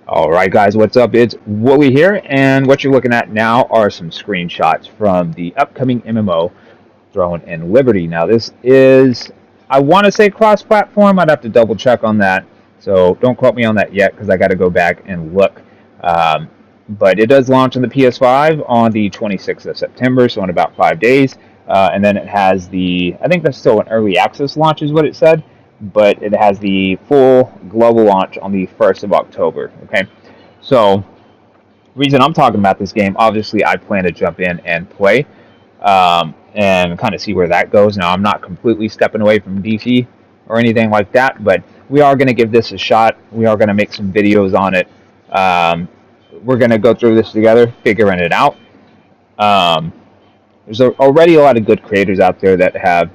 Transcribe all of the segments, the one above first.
Alright guys, what's up? It's Wooly here, and what you're looking at now are some screenshots from the upcoming MMO, Throne and Liberty. Now this is, I want to say cross-platform, I'd have to double check on that, so don't quote me on that yet because I got to go back and look. But it does launch on the PS5 on the 26th of September, so in about 5 days. And then it has I think that's still an early access launch is what it said, but it has the full global launch on the 1st of October. Okay, so reason I'm talking about this game, obviously I plan to jump in and play and kind of see where that goes. Now I'm not completely stepping away from DC or anything like that, but we are going to give this a shot. We are going to make some videos on it. We're going to go through this together, figuring it out. There's already a lot of good creators out there that have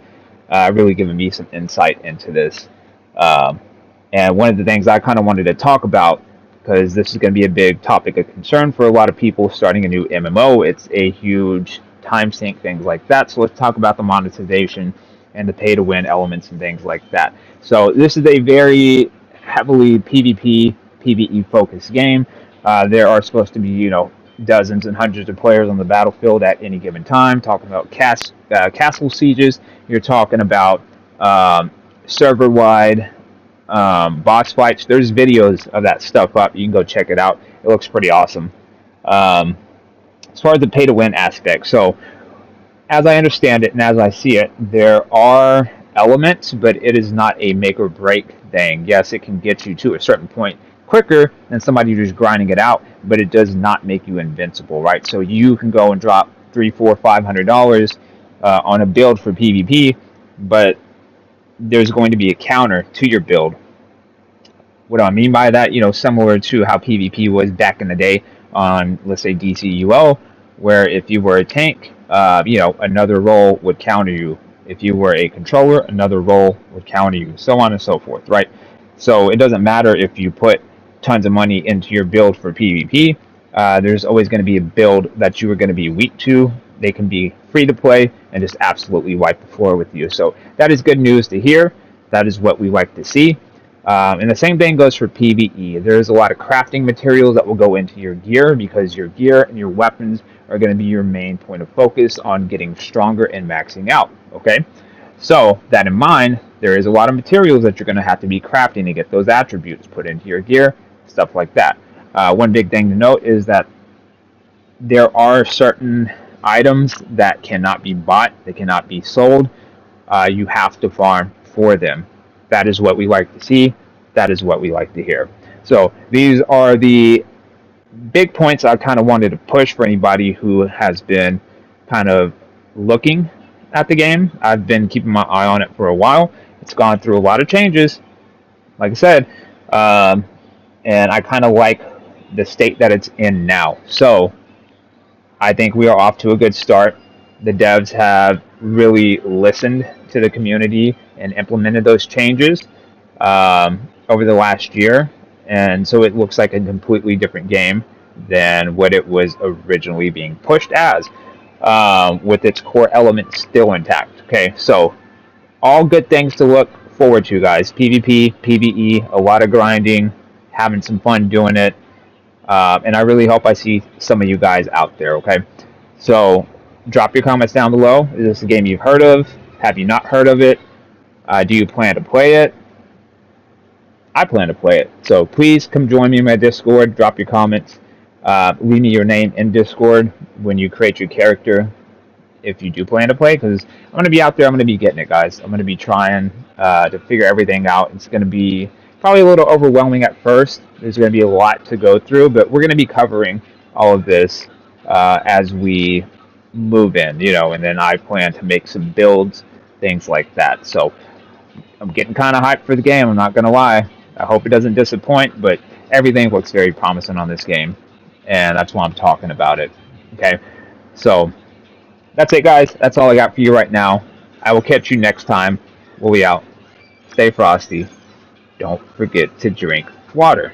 really given me some insight into this. And one of the things I kind of wanted to talk about, because this is going to be a big topic of concern for a lot of people starting a new MMO. It's a huge time sink, things like that. So let's talk about the monetization and the pay to win elements and things like that. So this is a very heavily PvP, PvE focused game. There are supposed to be, dozens and hundreds of players on the battlefield at any given time. Talking about castle sieges, you're talking about server-wide boss fights. There's videos of that stuff up. You can go check it out. It looks pretty awesome. As far as the pay-to-win aspect, so as I understand it and as I see it, there are elements, but it is not a make-or-break thing. Yes, it can get you to a certain point quicker than somebody who's grinding it out, but it does not make you invincible, right? So you can go and drop $300, $400, $500 on a build for PvP, but there's going to be a counter to your build. What do I mean by that? Similar to how PvP was back in the day on, let's say, DCUO, where if you were a tank, another role would counter you. If you were a controller, another role would counter you, so on and so forth, right? So it doesn't matter if you put tons of money into your build for PvP. There's always going to be a build that you are going to be weak to. They can be free to play and just absolutely wipe the floor with you. So that is good news to hear. That is what we like to see. And the same thing goes for PvE. There's a lot of crafting materials that will go into your gear because your gear and your weapons are going to be your main point of focus on getting stronger and maxing out. Okay? So, that in mind, there is a lot of materials that you're going to have to be crafting to get those attributes put into your gear, stuff like that. One big thing to note is that there are certain items that cannot be bought, they cannot be sold. You have to farm for them. That is what we like to see. That is what we like to hear. So these are the big points I kind of wanted to push for anybody who has been kind of looking at the game. I've been keeping my eye on it for a while. It's gone through a lot of changes, like I said, and I kind of like the state that it's in now. So I think we are off to a good start. The devs have really listened to the community and implemented those changes over the last year, and so it looks like a completely different game than what it was originally being pushed as, with its core elements still intact. Okay, so all good things to look forward to, guys. PvP, PvE, a lot of grinding, having some fun doing it, and I really hope I see some of you guys out there. Okay, so drop your comments down below. Is this a game you've heard of? Have you not heard of it? Do you plan to play it? I plan to play it. So please come join me in my Discord. Drop your comments. Leave me your name in Discord when you create your character, if you do plan to play, because I'm going to be out there. I'm going to be getting it, guys. I'm going to be trying to figure everything out. It's going to be probably a little overwhelming at first. There's going to be a lot to go through, but we're going to be covering all of this as we move in, and then I plan to make some builds, things like that. So I'm getting kind of hyped for the game, I'm not going to lie. I hope it doesn't disappoint, but everything looks very promising on this game, and that's why I'm talking about it. Okay, so that's it, guys. That's all I got for you right now. I will catch you next time. We'll be out. Stay frosty. Don't forget to drink water.